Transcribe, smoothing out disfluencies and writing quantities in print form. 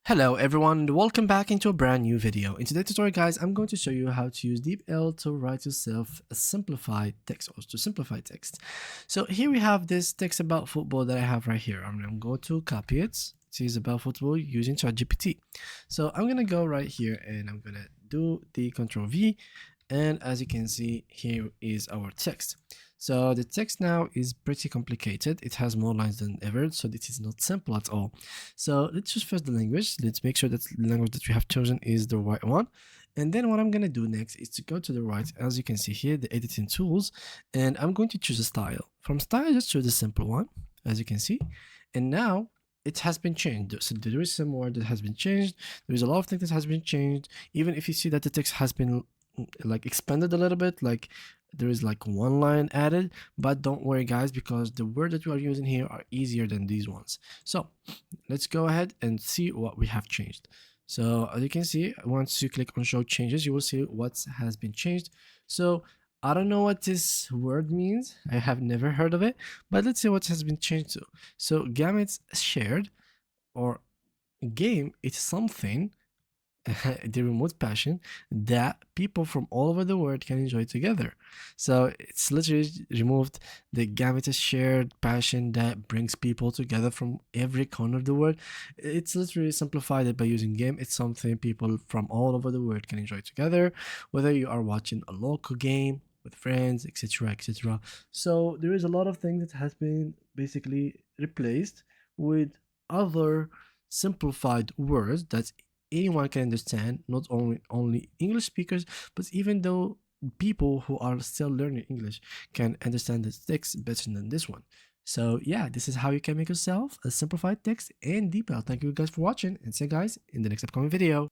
Hello everyone, and welcome back into a brand new video. In today's tutorial guys, I'm going to show you how to use Deepl to write yourself a simplified text or to simplify text. So here we have this text about football that I have right here. I'm going to go to copy it. It is about football using ChatGPT. So I'm going to go right here and I'm going to do the Control V, and as you can see, here is our text. So the text now is pretty complicated. It has more lines than ever, so this is not simple at all. So let's choose first the language. Let's make sure that the language that we have chosen is the right one. And then what I'm going to do next is to go to the right, as you can see here, the editing tools, and I'm going to choose a style. From style, just choose the simple one, as you can see. And now it has been changed. So there is some word that has been changed. There is a lot of things that has been changed. Even if you see that the text has been like expanded a little bit, like there is like one line added, but don't worry guys, because the word that we are using here are easier than these ones. So let's go ahead and see what we have changed. So as you can see, once you click on show changes, you will see what has been changed. So I don't know what this word means. I have never heard of it, but let's see what has been changed to. So gametes shared, or game, it's something the remote passion that people from all over the world can enjoy together. So it's literally removed the gamut shared passion that brings people together from every corner of the world. It's literally simplified it by using game. It's something people from all over the world can enjoy together, whether you are watching a local game with friends, etc., etc. So there is a lot of things that has been basically replaced with other simplified words that anyone can understand, not only English speakers, but even though people who are still learning English can understand the text better than this one. So yeah, this is how you can make yourself a simplified text in Deepl. Thank you guys for watching, and see you guys in the next upcoming video.